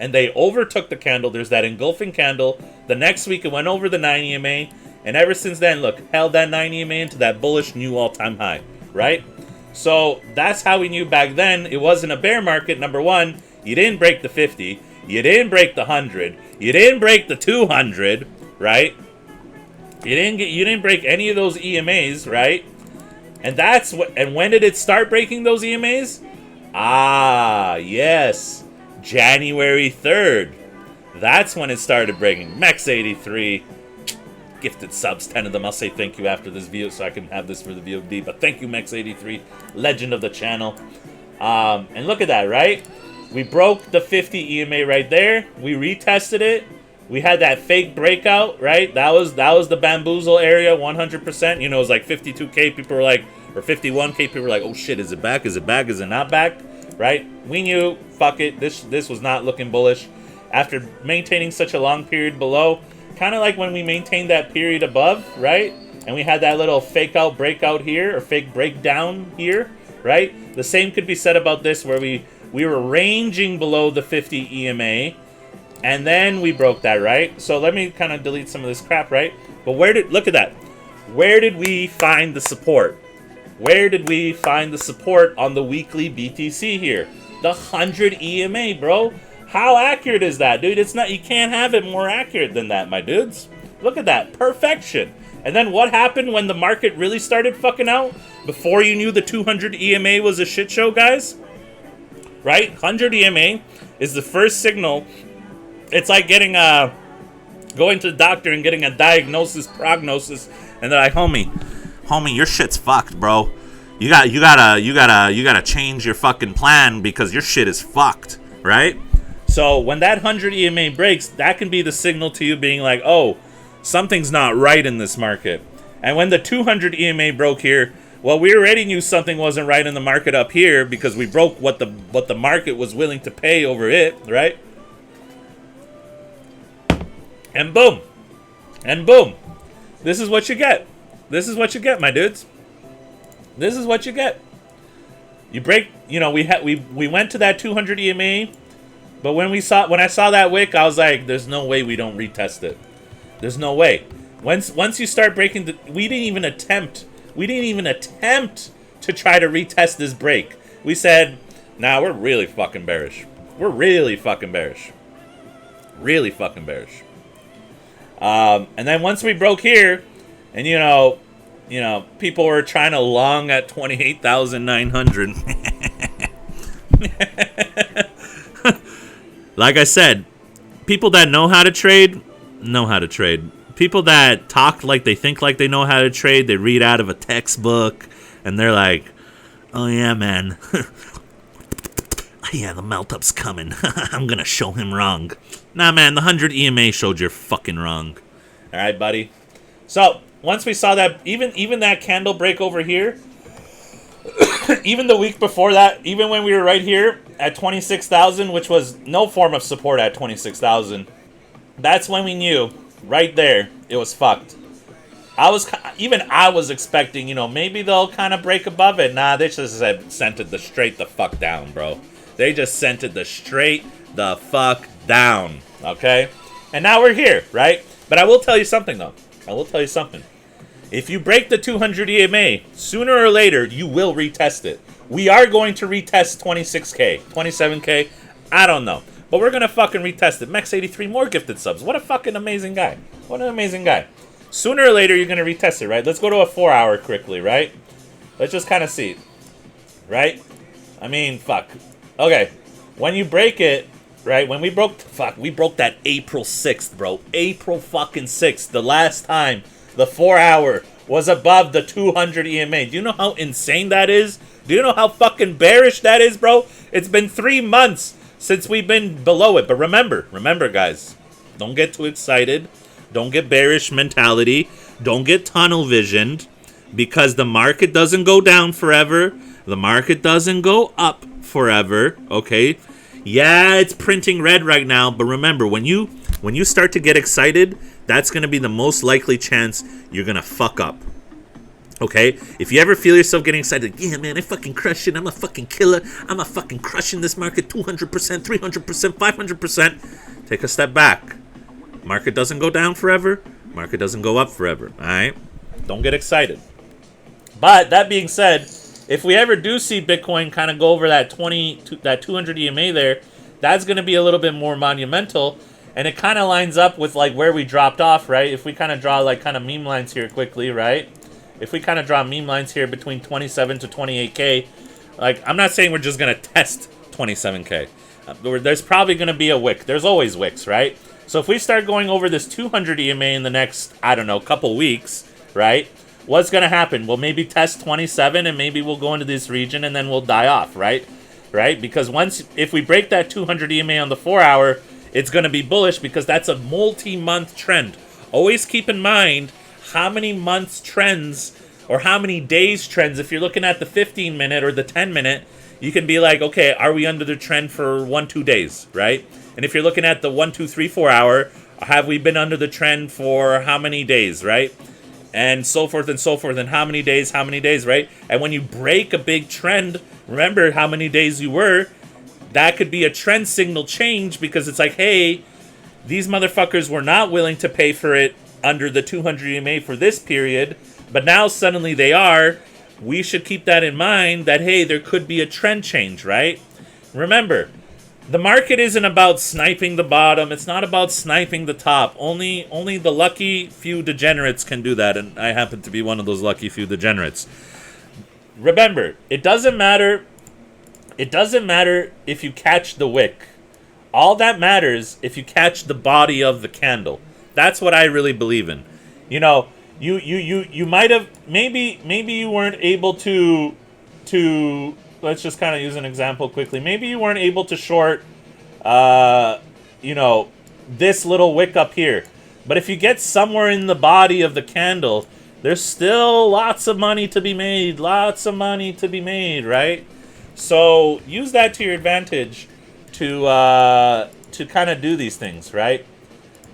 And they overtook the candle. There's that engulfing candle. The next week, it went over the 9 EMA. And ever since then, look, held that 9 EMA into that bullish new all-time high. Right? So that's how we knew back then it wasn't a bear market. Number one, you didn't break the 50. You didn't break the 100. You didn't break the 200. Right? You didn't break any of those EMAs. Right? And that's what. And when did it start breaking those EMAs? Ah, yes. January 3rd. That's when it started breaking. Mex83. Gifted subs, 10 of them. I'll say thank you after this video so I can have this for the VOD. But thank you, Mex83. Legend of the channel. And look at that, right? We broke the 50 EMA right there. We retested it. We had that fake breakout, right? That was the bamboozle area, 100%. You know, it was like 52K. People were like, or 51K. People were like, oh shit, is it back? Is it back? Is it not back? Right? We knew, fuck it. This was not looking bullish. After maintaining such a long period below, kind of like when we maintained that period above, right? And we had that little fake out breakout here, or fake breakdown here, right? The same could be said about this, where we were ranging below the 50 EMA, and then we broke that, right? So let me kind of delete some of this crap, right? But look at that. Where did we find the support? Where did we find the support on the weekly BTC here? The 100 EMA, bro. How accurate is that, dude? It's not. You can't have it more accurate than that, my dudes. Look at that. Perfection. And then what happened when the market really started fucking out? Before you knew the 200 EMA was a shit show, guys? Right? 100 EMA is the first signal. It's like going to the doctor and getting a prognosis, and they're like, homie, your shit's fucked, bro. You gotta change your fucking plan because your shit is fucked, right? So when that 100 EMA breaks, that can be the signal to you being like, oh, something's not right in this market. And when the 200 EMA broke here, well, we already knew something wasn't right in the market up here because we broke what the market was willing to pay over it, right? And boom. And boom. This is what you get. This is what you get, my dudes. This is what you get. You break, you know, we went to that 200 EMA, but when I saw that wick, I was like, there's no way we don't retest it. There's no way. Once you start breaking we didn't even attempt to try to retest this break. We said, nah, we're really fucking bearish. We're really fucking bearish. Really fucking bearish. And then once we broke here, and you know, people were trying to long at 28,900. Like I said, people that know how to trade, know how to trade. People that talk like they think like they know how to trade, they read out of a textbook, and they're like, oh yeah, man. Yeah, the melt-up's coming. I'm gonna show him wrong. Nah, man, the 100 EMA showed you're fucking wrong. Alright, buddy. So, once we saw that, even that candle break over here, even the week before that, even when we were right here at 26,000, which was no form of support at 26,000, that's when we knew, right there, it was fucked. I was expecting, maybe they'll kind of break above it. Nah, they just sent it straight the fuck down, bro. They just sent it straight the fuck down, okay? And now we're here, right? But I will tell you something, though. I will tell you something. If you break the 200 EMA, sooner or later, you will retest it. We are going to retest 26K, 27K, I don't know. But we're going to fucking retest it. Mex83, more gifted subs. What a fucking amazing guy. What an amazing guy. Sooner or later, you're going to retest it, right? Let's go to a 4-hour quickly, right? Let's just kind of see. Right? I mean, fuck. Okay. When you break it, right? When we broke that April 6th, bro. April fucking 6th. The last time. The 4-hour was above the 200 EMA. Do you know how insane that is? Do you know how fucking bearish that is, bro? It's been 3 months since we've been below it. But remember, guys, don't get too excited. Don't get bearish mentality. Don't get tunnel visioned, because the market doesn't go down forever. The market doesn't go up forever, okay? Yeah, it's printing red right now, but remember, when you start to get excited, that's going to be the most likely chance you're going to fuck up. Okay? If you ever feel yourself getting excited, yeah, man, I fucking crush it. I'm a fucking killer. I'm a fucking crushing this market 200%, 300%, 500%. Take a step back. Market doesn't go down forever. Market doesn't go up forever. All right? Don't get excited. But that being said, if we ever do see Bitcoin kind of go over that 200 EMA there, that's going to be a little bit more monumental. And it kind of lines up with like where we dropped off, right? If we kind of draw like kind of meme lines here quickly, right? If we kind of draw meme lines here between 27 to 28K, like I'm not saying we're just going to test 27K. There's probably going to be a wick. There's always wicks, right? So if we start going over this 200 EMA in the next, I don't know, couple weeks, right? What's going to happen? We'll maybe test 27 and maybe we'll go into this region and then we'll die off, right? Right? Because if we break that 200 EMA on the 4 hour, it's going to be bullish because that's a multi-month trend. Always keep in mind how many months trends or how many days trends. If you're looking at the 15-minute or the 10-minute, you can be like, okay, are we under the trend for 1-2 days, right? And if you're looking at the 1, 2, 3, 4 hour, have we been under the trend for how many days, right? And so forth and so forth, and how many days, right? And when you break a big trend, remember how many days you were. That could be a trend signal change because it's like, hey, these motherfuckers were not willing to pay for it under the 200 EMA for this period, but now suddenly they are. We should keep that in mind that, hey, there could be a trend change, right? Remember, the market isn't about sniping the bottom. It's not about sniping the top. Only the lucky few degenerates can do that, and I happen to be one of those lucky few degenerates. Remember, it doesn't matter if you catch the wick. All that matters if you catch the body of the candle. That's what I really believe in. You know, you might have maybe you weren't able to let's just kind of use an example quickly. Maybe you weren't able to short this little wick up here. But if you get somewhere in the body of the candle, there's still lots of money to be made. Lots of money to be made, right? So use that to your advantage to kind of do these things, right?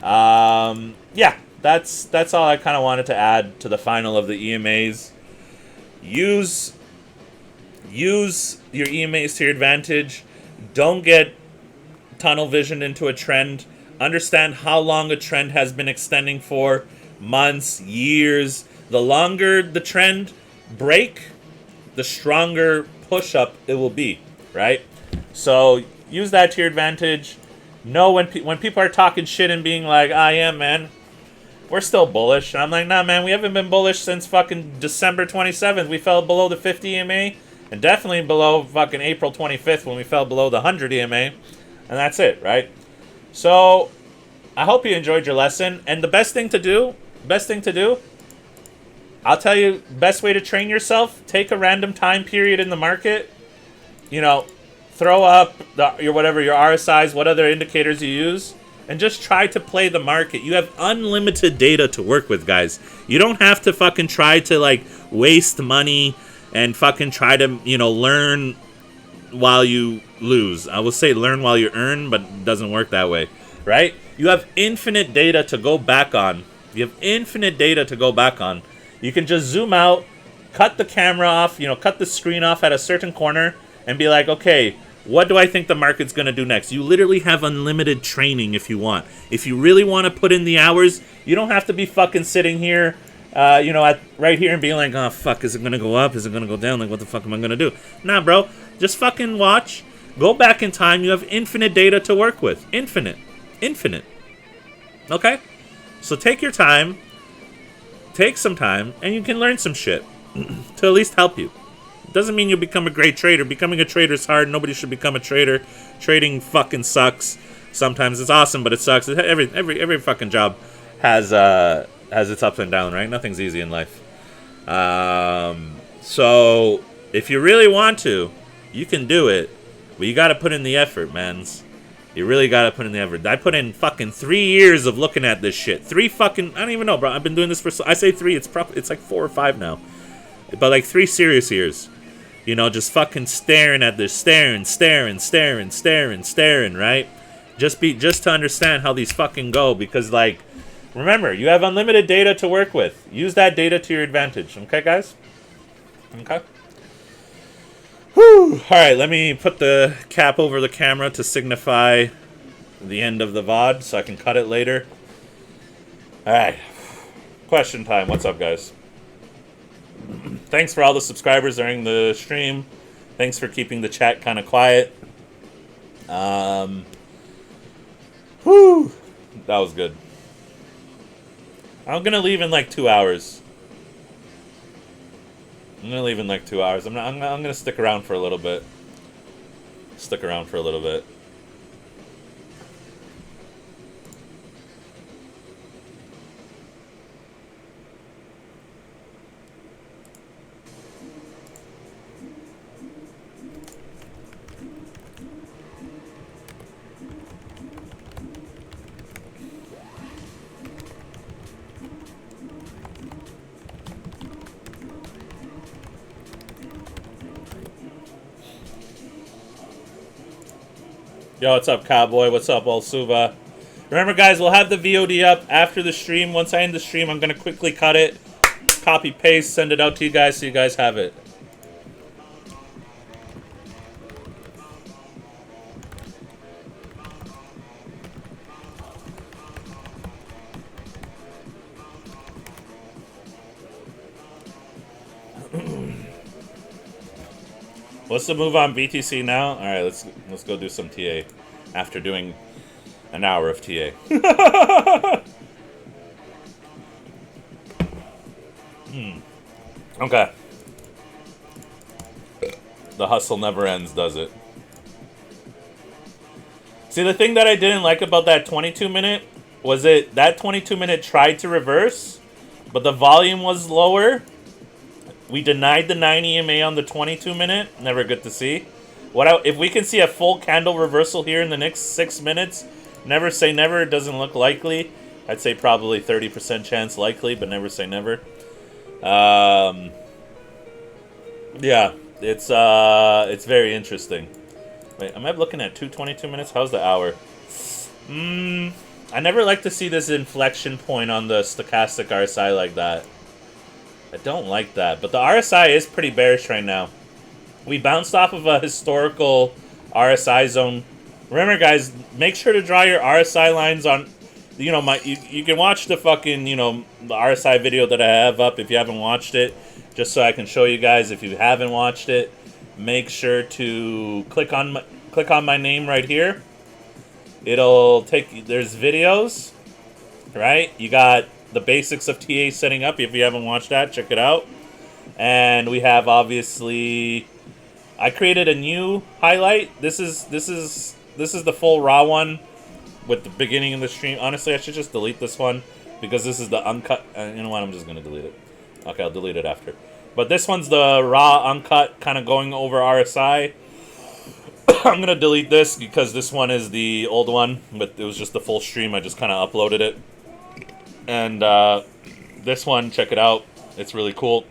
Yeah, that's all I kind of wanted to add to the final of the EMAs. Use your EMAs to your advantage. Don't get tunnel vision into a trend. Understand how long a trend has been extending for. Months, years. The longer the trend break, the stronger push-up it will be, right? So use that to your advantage. Know when people are talking shit and being like, yeah, man, we're still bullish. And I'm like, nah, man, we haven't been bullish since fucking December 27th. We fell below the 50 EMA. And definitely below fucking April 25th when we fell below the 100 EMA. And that's it, right? So, I hope you enjoyed your lesson. And the best thing to do, I'll tell you, best way to train yourself, take a random time period in the market. You know, throw up your RSIs, what other indicators you use. And just try to play the market. You have unlimited data to work with, guys. You don't have to fucking try to, like, waste money and fucking try to, learn while you lose. I will say learn while you earn, but it doesn't work that way, right? You have infinite data to go back on. You can just zoom out, cut the camera off, cut the screen off at a certain corner and be like, okay, what do I think the market's going to do next? You literally have unlimited training if you want. If you really want to put in the hours, you don't have to be fucking sitting here right here and being like, oh, fuck, is it going to go up? Is it going to go down? Like, what the fuck am I going to do? Nah, bro. Just fucking watch. Go back in time. You have infinite data to work with. Infinite. Okay? So take your time. Take some time, and you can learn some shit to at least help you. Doesn't mean you'll become a great trader. Becoming a trader is hard. Nobody should become a trader. Trading fucking sucks. Sometimes it's awesome, but it sucks. Every fucking job has its ups and downs, right? Nothing's easy in life. So if you really want to, you can do it, but you got to put in the effort, mans. You really got to put in the effort. I put in fucking 3 years of looking at this shit. I don't even know, bro. I've been doing this for, I say 3, it's like 4 or 5 now. But like 3 serious years. You know, just fucking staring at this, staring, right? Just to understand how these fucking go, because like, remember, you have unlimited data to work with. Use that data to your advantage, okay, guys? Okay. Whew. All right, let me put the cap over the camera to signify the end of the VOD so I can cut it later. All right. Question time. What's up, guys? Thanks for all the subscribers during the stream. Thanks for keeping the chat kind of quiet. Whew. That was good. I'm going to leave in like 2 hours. I'm going to leave in like 2 hours. I'm going to stick around for a little bit. Yo, what's up, Cowboy? What's up, Old Suva? Remember, guys, we'll have the VOD up after the stream. Once I end the stream, I'm going to quickly cut it, copy, paste, send it out to you guys so you guys have it. What's the move on BTC now? All right, let's go do some TA after doing an hour of TA. Okay. The hustle never ends, does it? See, the thing that I didn't like about that 22-minute was that 22-minute tried to reverse, but the volume was lower. We denied the 9 EMA on the 22-minute. Never good to see. If we can see a full candle reversal here in the next 6 minutes, never say never. It doesn't look likely. I'd say probably 30% chance likely, but never say never. Yeah, it's very interesting. Wait, am I looking at 2:22 minutes? How's the hour? I never like to see this inflection point on the stochastic RSI like that. I don't like that, but the RSI is pretty bearish right now. We bounced off of a historical RSI zone. Remember, guys, make sure to draw your RSI lines on, you know, you can watch the fucking, you know, the RSI video that I have up if you haven't watched it, just so I can show you guys if you haven't watched it. Make sure to click on my name right here. It'll take, there's videos, right? You got the basics of TA setting up. If you haven't watched that, check it out. And we have, obviously, I created a new highlight. This is the full raw one with the beginning of the stream. Honestly, I should just delete this one because this is the uncut. You know what? I'm just gonna delete it. Okay, I'll delete it after. But this one's the raw, uncut, kind of going over RSI. I'm gonna delete this because this one is the old one, but it was just the full stream. I just kind of uploaded it. And this one, check it out. It's really cool.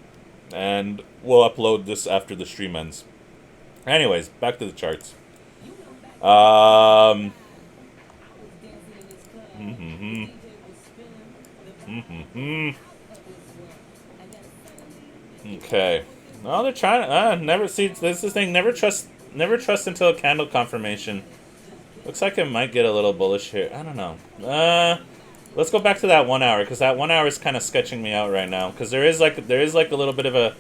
And we'll upload this after the stream ends. Anyways, back to the charts. Okay. No, they're trying to never see this thing. Never trust until a candle confirmation. Looks like it might get a little bullish here. I don't know. Let's go back to that 1 hour, because that 1 hour is kind of sketching me out right now. Because there is like a little bit of a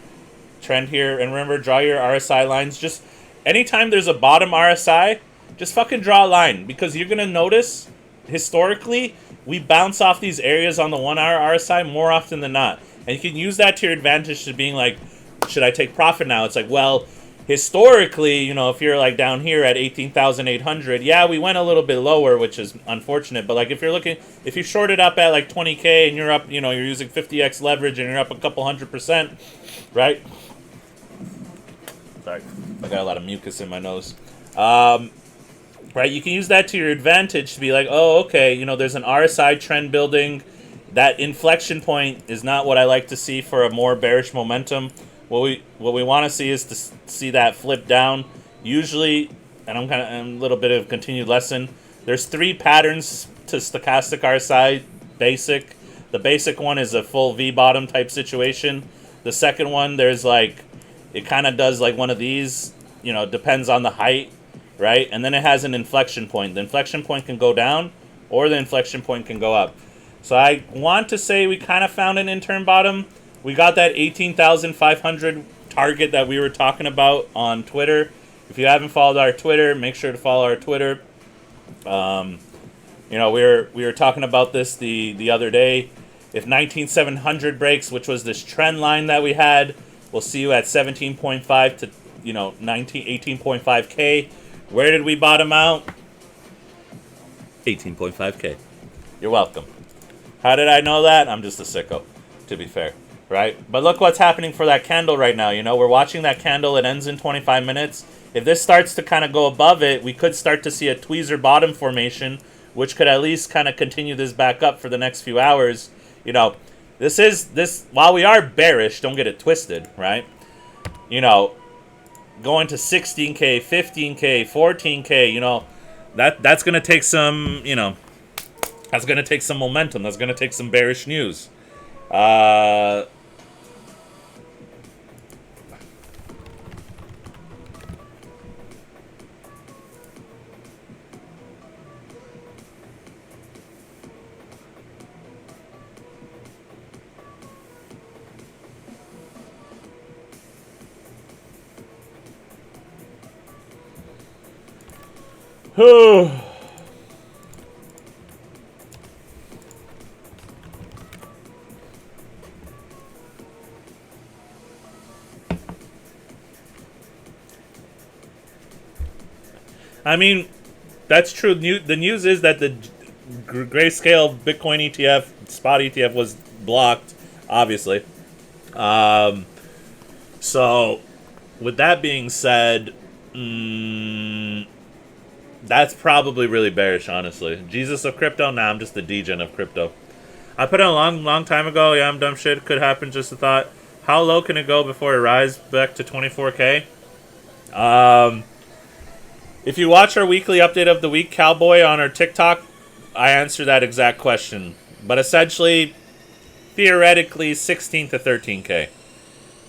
trend here. And remember, draw your RSI lines. Just anytime there's a bottom RSI, just fucking draw a line, because you're gonna notice historically we bounce off these areas on the 1 hour RSI more often than not. And you can use that to your advantage to being like, should I take profit now? It's like, well, Historically, if you're like down here at 18,800, yeah, we went a little bit lower, which is unfortunate. But like if you short it up at like 20K and you're up, you're using 50x leverage and you're up a couple 100%, right? Sorry, I got a lot of mucus in my nose. Right, you can use that to your advantage to be like, oh, okay, there's an RSI trend building. That inflection point is not what I like to see for a more bearish momentum. What we want to see is to see that flip down. Usually, and I'm a little bit of continued lesson. There's 3 patterns to stochastic RSI basic. The basic one is a full V bottom type situation. The second one, there's like, it kind of does like one of these. Depends on the height, right? And then it has an inflection point. The inflection point can go down, or the inflection point can go up. So I want to say we kind of found an interim bottom. We got that 18,500 target that we were talking about on Twitter. If you haven't followed our Twitter, make sure to follow our Twitter. We were talking about this the other day. If 19,700 breaks, which was this trend line that we had, we'll see you at 17.5 to 18.5K. Where did we bottom out? 18.5K. You're welcome. How did I know that? I'm just a sicko, to be fair. Right? But look what's happening for that candle right now. We're watching that candle. It ends in 25 minutes. If this starts to kind of go above it, we could start to see a tweezer bottom formation, which could at least kind of continue this back up for the next few hours. This while we are bearish, don't get it twisted, right? Going to 16K, 15K, 14K, that's going to take some, that's going to take some momentum. That's going to take some bearish news. I mean, that's true. The news is that the grayscale Bitcoin ETF, spot ETF, was blocked, obviously. So, with that being said, that's probably really bearish, honestly. Jesus of crypto? Nah, I'm just the degen of crypto. I put it a long time ago. Yeah, I'm dumb shit. Could happen. Just a thought. How low can it go before it rises back to 24K? If you watch our weekly update of the week, Cowboy, on our TikTok, I answer that exact question. But essentially, theoretically, 16 to 13K.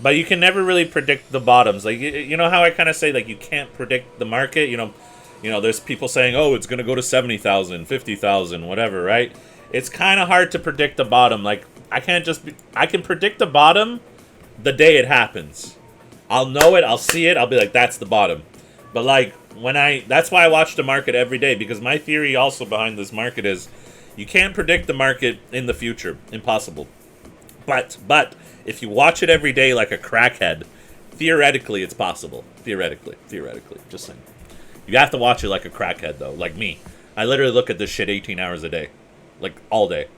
But you can never really predict the bottoms. Like, you know how I kind of say, like, you can't predict the market? There's people saying, oh, it's going to go to 70,000, 50,000, whatever, right? It's kind of hard to predict the bottom. Like, I can predict the bottom the day it happens. I'll know it, I'll see it, I'll be like, that's the bottom. But, like, that's why I watch the market every day, because my theory also behind this market is you can't predict the market in the future. Impossible. But if you watch it every day like a crackhead, theoretically it's possible. Theoretically. Just saying. You have to watch it like a crackhead, though, like me. I literally look at this shit 18 hours a day. Like, all day.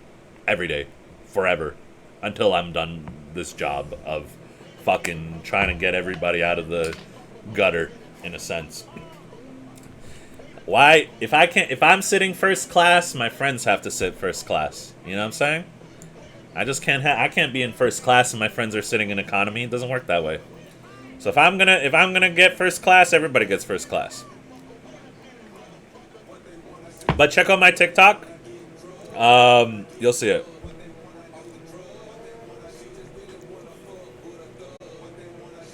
Every day. Forever. Until I'm done this job of fucking trying to get everybody out of the gutter, in a sense. Why? If I'm sitting first class, my friends have to sit first class. You know what I'm saying? I just I can't be in first class and my friends are sitting in economy. It doesn't work that way. So if I'm gonna get first class, everybody gets first class. But check out my TikTok. You'll see it.